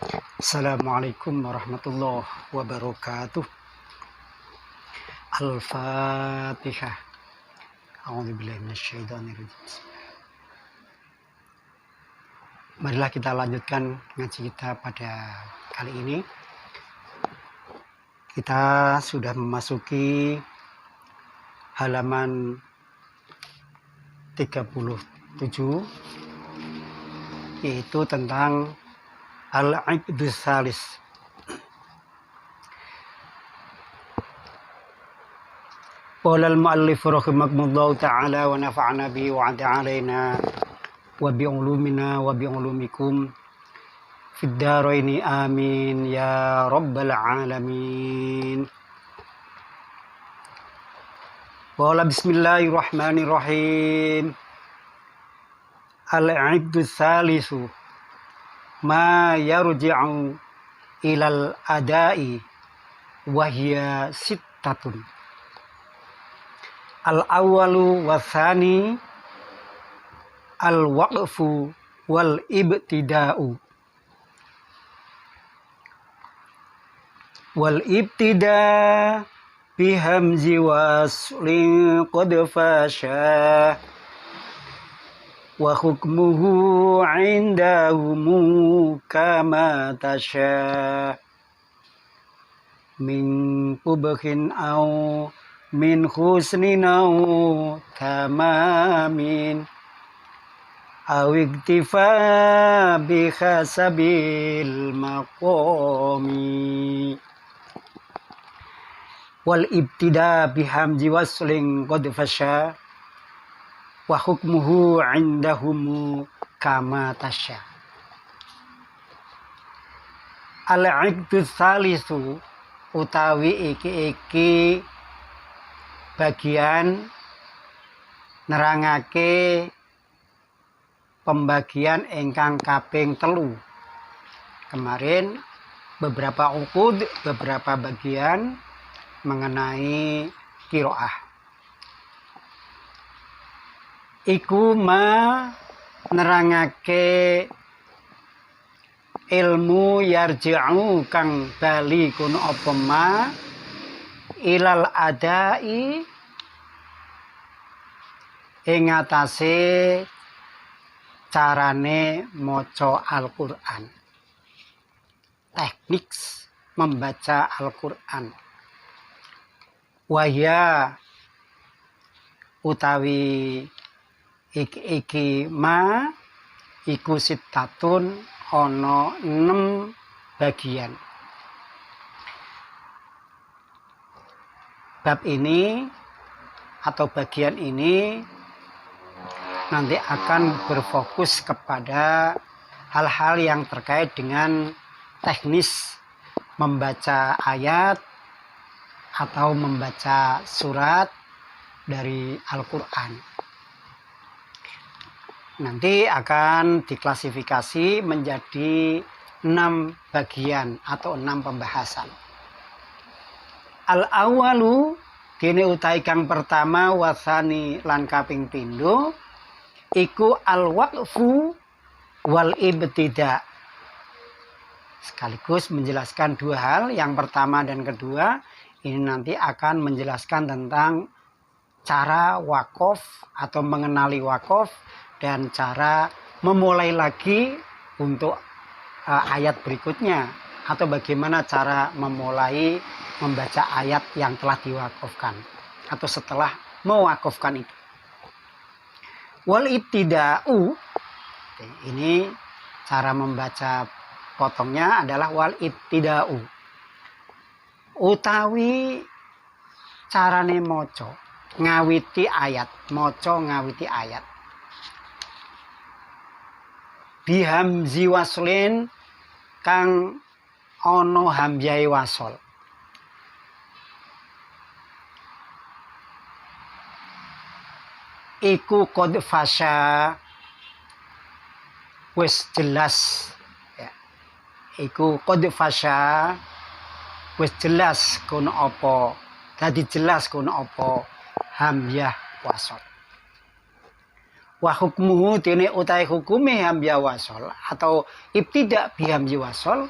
Assalamualaikum warahmatullahi wabarakatuh. Al-Fatihah. A'udzubillahi minasyaitonirrajim. Marilah kita lanjutkan ngaji kita pada kali ini. Kita sudah memasuki halaman 37, yaitu tentang al-ibdus salis. Qala al-muallif rahimahullahu ta'ala wa nafa'ana bihi wa 'ada 'alaina wa bi ulumina wa bi ulumikum fid dharaini amin ya rabbal alamin. Qala bismillahirrahmanirrahim. Al-ibdus salisu ma yarji'u ilal adai wahya sittatun. Al-awwalu wathani al-waqfu wal ibtida'u. Wal ibtida' bihamzi waslin qad fasha wa hukmuhu indahumu kama tasha min qubhin aw min husnin aw tamamin aw iktifa bi hasabil maqami. Wal ibtida bihamzi waslin qad fasha wa hukmuhu indahumu kama tasya. Al-ibdus salisu utawi iki bagian nerangake pembagian ingkang kaping 3. Kemarin beberapa uqud, beberapa bagian mengenai qiraah. Iku ma nerangake ilmu yarji'u kang bali kuno apa ma ilal adai ing atase carane maca Al-Qur'an, teknik membaca Al-Qur'an. Wahya utawi iki ma iku sittatun ana 6 bagian. Bab ini atau bagian ini nanti akan berfokus kepada hal-hal yang terkait dengan teknis membaca ayat atau membaca surat dari Al-Qur'an. Nanti akan diklasifikasi menjadi 6 bagian atau 6 pembahasan. Al-awwalu kene utai kang pertama wasani lan kaping pindho iku al-waqfu wal ibtida'. Sekaligus menjelaskan 2 hal, yang pertama dan kedua ini nanti akan menjelaskan tentang cara wakaf atau mengenali wakaf dan cara memulai lagi untuk ayat berikutnya, atau bagaimana cara memulai membaca ayat yang telah diwakafkan atau setelah mewakafkan itu. Wal ibtida'u, ini cara membaca potongnya adalah wal ibtida'u utawi carane maca ngawiti ayat, maca ngawiti ayat bihamzi waslin kang ana hamzai wasol. Iku qad fasya wis jelas ya. Iku qad fasya wis jelas kono apa, dadi jelas kono apa hamzah wasol. Wa hukmuhu dene utai hukume hamzah wasol atau ibtida bi hamzah wasol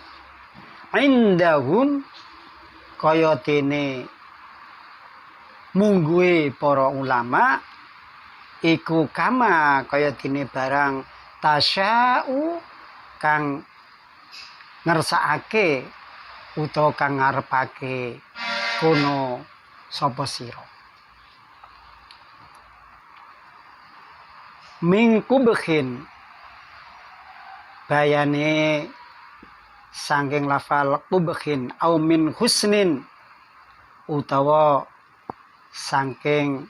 indahum kaya dene mungguhe para ulama iku kama kaya dene barang tasya'u kang ngersakake utawa kang ngarepake kono sapa sira mingku bekhin bayane saking lafal kubekhin au min husnin utawa saking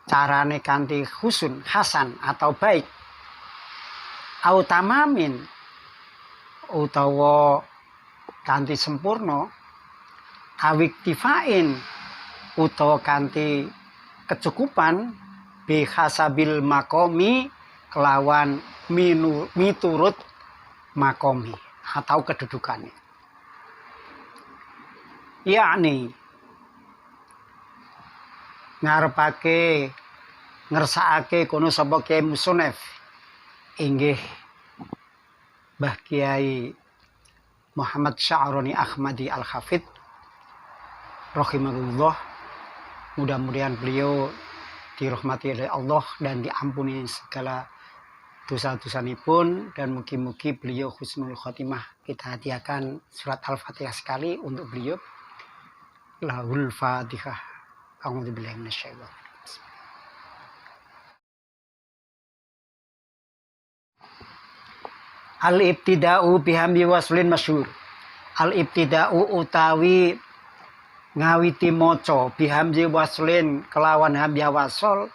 carane kanthi husun hasan atau baik au tamamin utawa kanthi sempurna awik tifain utawa kanthi kecukupan bihasabil makomi kelawan miturut makomi atau kedudukannya yakni ngarepake ngersakake kono sapa Kyai Musonef inggih Mbah Kyai Muhammad Sya'roni Ahmadi Al-Hafidh rahimahullah. Mudah-mudahan beliau dirahmati oleh Allah dan diampuni segala dosa-dosanipun, dan mugi-mugi beliau husnul khotimah. Kita hadiahkan surat Al-Fatihah sekali untuk beliau. Lahul Fatihah. A'udzubillahi minasyaitonir rajim. Al-ibtida'u bihamdi waslin masyhur. Al-ibtida'u utawi ngawiti maca bihamdi waslin kelawan hamzah wasol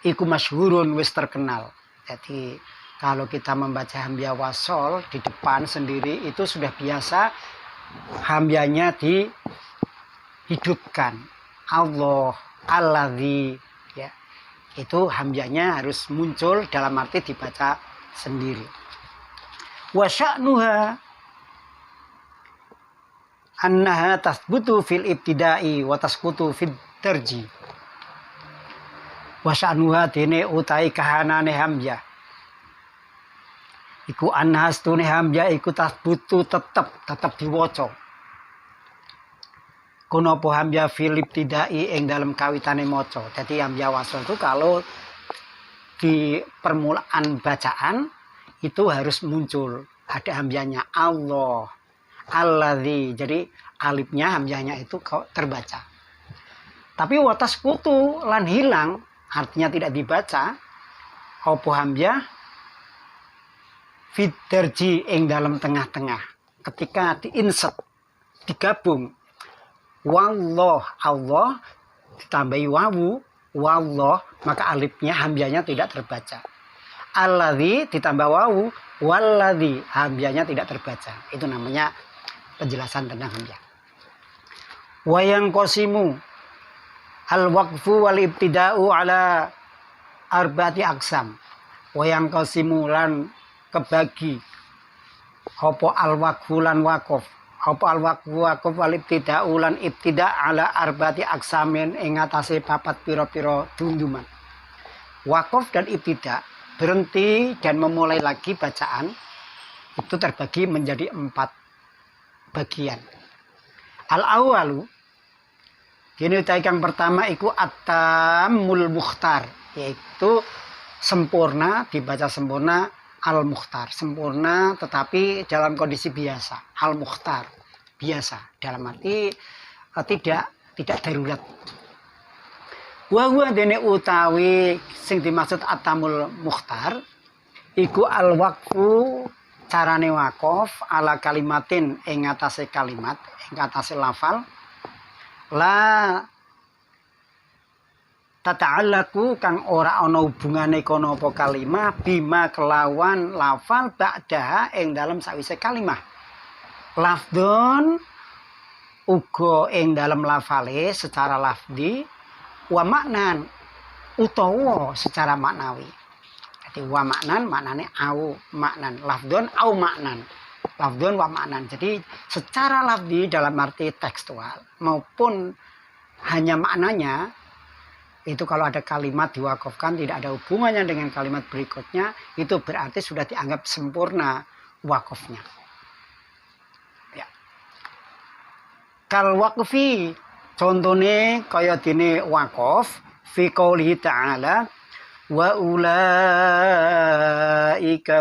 iku masyhurun wis terkenal. Jadi kalau kita membaca hamzah wasol di depan sendiri itu sudah biasa hamzahnya dihidupkan. Allah, alladzi, ya. Itu hamzahnya harus muncul dalam arti dibaca sendiri. Wa sya'nuha annaha tasbutu fil ibtida'i wa tasqutu fid darji. Wa sya'nuha dene utai kahanane hamzah iku annaha stune hamzah iku tasbutu tetep diwaca. Kono apa hamzah fil ibtida'i ing dalam kawitane maca. Jadi hamzah wasl itu kalau di permulaan bacaan itu harus muncul ada hamzahnya Allah, alladzi. Jadi alifnya hamzahnya itu terbaca. Tapi watas kutu lan hilang artinya tidak dibaca. Apa hamzah fit darji ing dalam tengah-tengah. Ketika diinsert digabung wallah Allah ditambahi wawu wallah maka alifnya hamzahnya tidak terbaca. Alladzi ditambah wawu walladzi hamzahnya tidak terbaca. Itu namanya penjelasan tentang hamzah. Wayang qasimu al-waqfu wal ibtida'u ala arba'ati aqsam. Wayang qasimu lan kebagi apa al-waqfu lan waqaf. Apa al-waqfu waqaf wal ibtida'u lan ibtida' ala arba'ati aqsamin ing atase papat pira-pira dunduman. Waqaf dan ibtida' berhenti dan memulai lagi bacaan itu terbagi menjadi 4 bagian. Al-awwalu kini yang pertama iku at-tammul mukhtar, yaitu sempurna, dibaca sempurna al-mukhtar, sempurna tetapi dalam kondisi biasa. Al-mukhtar biasa dalam arti tidak darurat. Wa huwa dene utawi sing dimaksud at-tammul mukhtar iku al-waqfu carane wakof ala kalimatin ing atase kalimat ing atase lafal la tata'allaku kang ora ana hubungane kono apa kalimah bima kelawan lafal ba'daha ing dalam sawise kalimah lafdon uga ing dalam lafale secara lafdi wa maknan utawa secara maknawi. Jadi wa maknan maknane au maknan, lafdon au maknan, lafdon wa maknan. Jadi secara lafdi dalam arti tekstual maupun hanya maknanya Itu kalau ada kalimat diwakafkan tidak ada hubungannya dengan kalimat berikutnya, itu berarti sudah dianggap sempurna wakafnya. Ya. Kal waqfi, contohnya kaya dene wakaf fi qoulihi ta'ala wa ulaika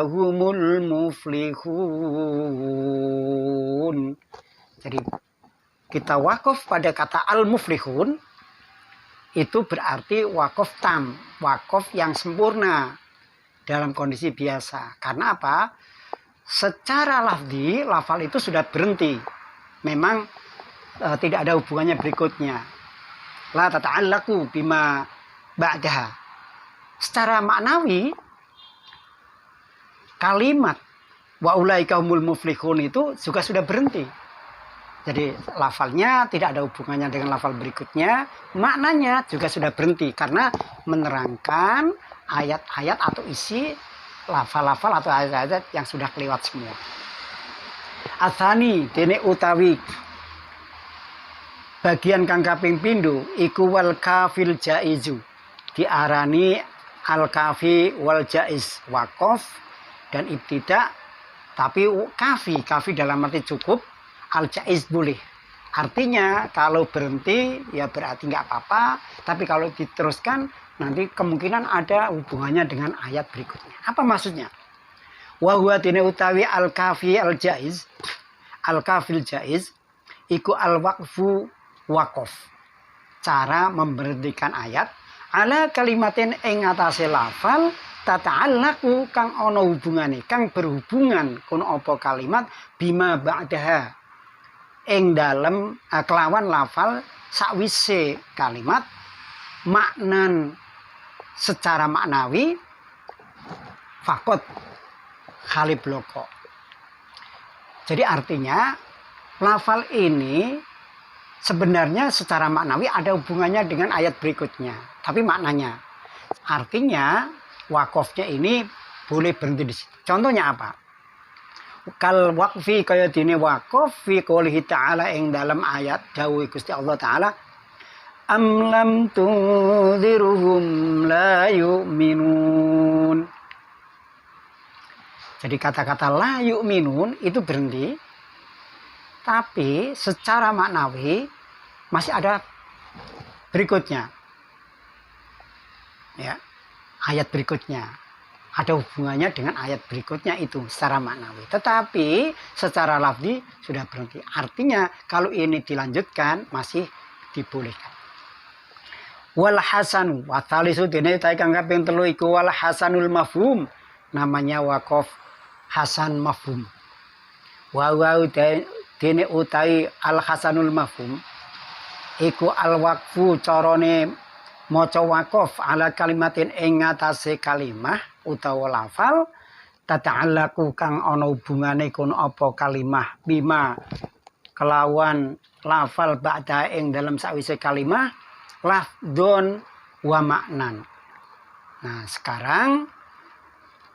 humul muflihun. Jadi kita wakaf pada kata al-muflihun, itu berarti wakaf tam, wakaf yang sempurna dalam kondisi biasa. Karena apa? Secara lafzi, lafal itu sudah berhenti. Memang tidak ada hubungannya berikutnya. La tata'allaku bima ba'daha. Secara maknawi, kalimat wa ulaika humul muflihun itu juga sudah berhenti. Jadi lafalnya tidak ada hubungannya dengan lafal berikutnya, maknanya juga sudah berhenti karena menerangkan ayat-ayat atau isi lafal-lafal atau ayat-ayat yang sudah kelewat semua. Atsani dene utawi bagian kang kaping pindho iku wal kafil jaizu, diarani al kafi wal jaiz, wakaf dan ibtida, tapi kafi dalam arti cukup, al-jaiz boleh. Artinya kalau berhenti ya berarti nggak apa-apa, tapi kalau diteruskan nanti kemungkinan ada hubungannya dengan ayat berikutnya. Apa maksudnya? Wa huwa dine utawi al-kafi al-jaiz, al-kafil jaiz iku al-waqfu waqaf. Cara memberhentikan ayat ala kalimatin ing atase lafal tata'allaqu kang ana hubungane, kang berhubungan kono apa kalimat bima ba'daha ing dalem kelawan lafal sakwise kalimat maknan secara maknawi fakot khalib loko. Jadi artinya lafal ini sebenarnya secara maknawi ada hubungannya dengan ayat berikutnya, tapi maknanya artinya wakofnya ini boleh berhenti di situ. Contohnya apa? Kal waqfi kaya dene waqaf fi qoulihi ta'ala ing dalam ayat dawuh Gusti Allah taala am lam tunzirhum la yu'minun. Jadi kata-kata la yu'minun itu berhenti, tapi secara maknawi masih ada berikutnya. Ya, ayat berikutnya. Ada hubungannya dengan ayat berikutnya itu secara maknawi. Tetapi secara lafzi sudah berhenti. Artinya kalau ini dilanjutkan masih dibolehkan. Wal hasanu wa thalitsu dene kang kaping 3 iku wal hasanul mafhum. Namanya waqaf hasan mafhum. Wa dene utai al hasanul mafhum iku al waqfu carane maca waqaf ala kalimatin ing atase kalimah utawa lafal tata'allaqu kang ana hubungane kono apa kalimah bima kelawan lafal ba'da ing dalam sakwise kalimah lafdon wa maknan. Nah, sekarang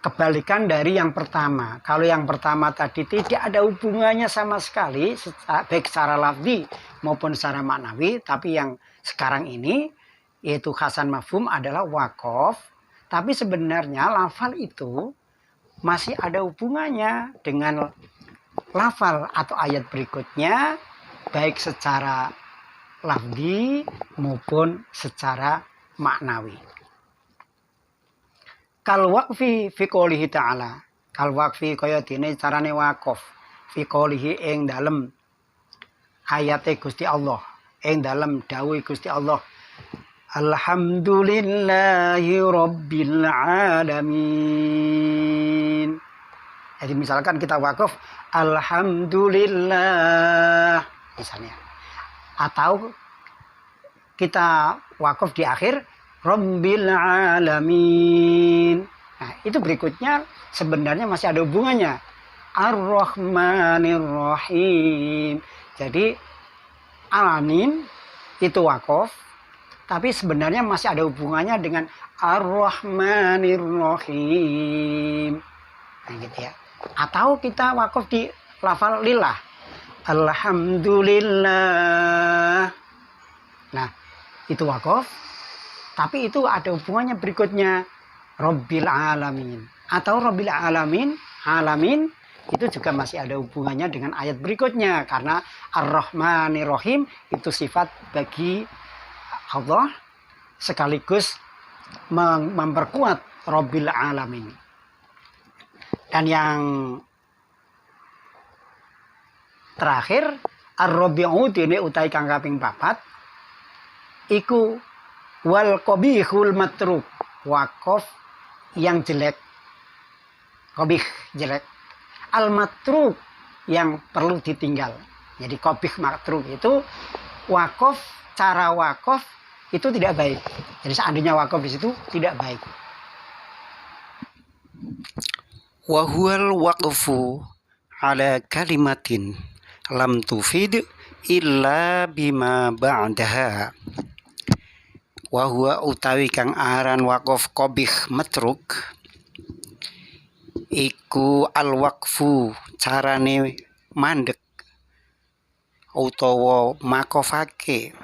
kebalikan dari yang pertama. Kalau yang pertama tadi tidak ada hubungannya sama sekali baik secara lafzi maupun secara maknawi, tapi yang sekarang ini yaitu hasan mafhum adalah waqaf, tapi sebenarnya lafal itu masih ada hubungannya dengan lafal atau ayat berikutnya baik secara lafzi maupun secara maknawi. Kal waqfi fi qoulihi ta'ala, kal waqfi kaya dene carane waqaf fi qoulihi ing dalem ayate Gusti Allah, ing dalem dawuh Gusti Allah alhamdulillahi rabbil alamin. Jadi misalkan kita wakaf alhamdulillah misalnya, atau kita wakaf di akhir rabbil alamin. Nah, itu berikutnya sebenarnya masih ada hubungannya ar-rahmanir rahim. Jadi alamin itu wakaf, tapi sebenarnya masih ada hubungannya dengan ar-rahmanir rahim. Nah, gitu ya. Atau kita wakaf di lafal lillah alhamdulillah. Nah, itu wakaf, Tapi itu ada hubungannya berikutnya. Rabbil alamin. Atau Rabbil alamin, alamin itu juga masih ada hubungannya dengan ayat berikutnya. Karena Ar-Rahmanir Rahim itu sifat bagi Allah sekaligus memperkuat Rabbil alamin. Dan yang terakhir Ar-Rabi'u dene utai kang kaping 4 iku wal qabihul matruk, wakof yang jelek, qabih jelek, al matruk yang perlu ditinggal. Jadi qabih matruk itu wakof, cara wakof itu tidak baik. Jadi seandainya wakof di situ tidak baik. Wa huwal waqfu ala kalimatin lam tufid illa bima ba'daha. Wa huwa utawi kang aran waqaf qabih matruk iku al waqfu carane mandek utawa makofake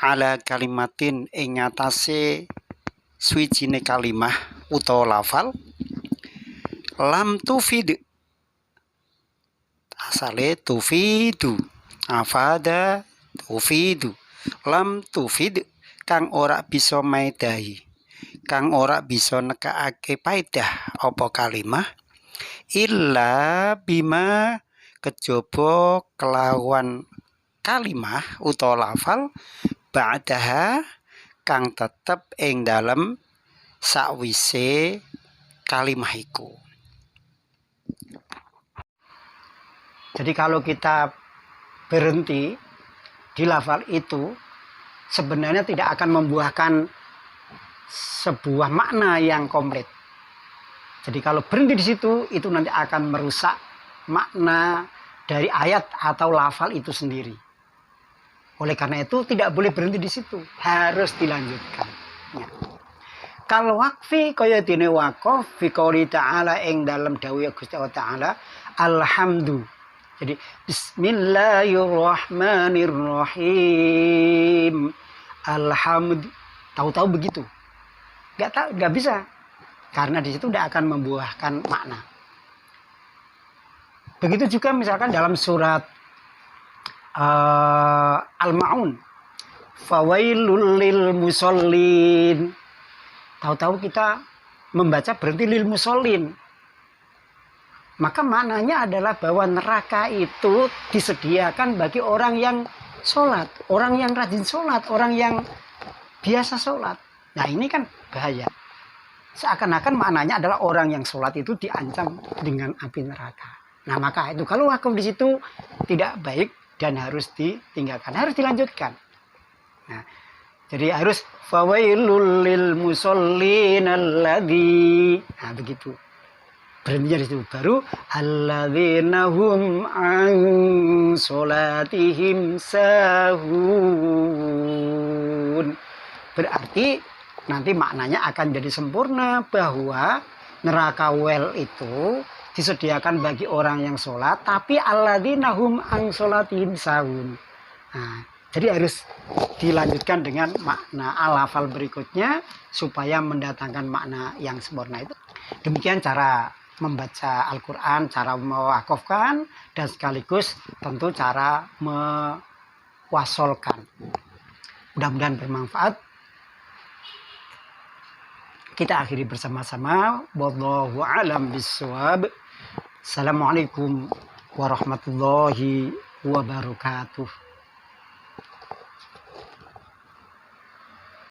ala kalimatin ing ngatasé suwijine kalimah utawa lafal lam tufid asale tufidu afada tufidu lam tufid kang ora bisa maedahi, kang ora bisa nekakake paedah apa kalimah illa bima kejaba kelawan kalimah utawa lafal ba'daha kang tetep ing dalem sakwise kalimah iku. Jadi kalau kita berhenti di lafal itu sebenarnya tidak akan membuahkan sebuah makna yang komplit. Jadi kalau berhenti di situ itu nanti akan merusak makna dari ayat atau lafal itu sendiri. Oleh karena itu tidak boleh berhenti di situ, harus dilanjutkan. Ya. Kalau wakfi kaya dene waqaf fi qouli ta'ala ing dalam dawuh Gusti Allah Ta'ala alhamdu. Jadi bismillahirrahmanirrahim. Alhamd. Tahu-tahu begitu. Enggak bisa. Karena di situ tidak akan membuahkan makna. Begitu juga misalkan dalam surat Al-Ma'un. Fawailul lil musallin. Tahu-tahu kita membaca berhenti lil musallin. Maka maknanya adalah bahwa neraka itu disediakan bagi orang yang sholat, orang yang rajin sholat, orang yang biasa sholat. Nah ini kan bahaya. Seakan-akan maknanya adalah orang yang sholat itu diancam dengan api neraka. Nah maka itu kalau wakaf di situ tidak baik dan harus ditinggalkan, harus dilanjutkan. Nah, jadi harus fawailul lil musallin alladzi. Nah begitu. Berhentinya di situ baru alladzina hum an sholatihim sahun. Berarti nanti maknanya akan jadi sempurna bahwa neraka wel itu disediakan bagi orang yang sholat, tapi alladzina hum an sholatihim sahun. Nah, jadi harus dilanjutkan dengan makna al-lafal berikutnya supaya mendatangkan makna yang sempurna itu. Demikian cara membaca Al-Quran, cara mewakafkan, dan sekaligus tentu cara mewasolkan. Mudah-mudahan bermanfaat. Kita akhiri bersama-sama. Wallahu a'lam bishawab. Assalamualaikum warahmatullahi wabarakatuh.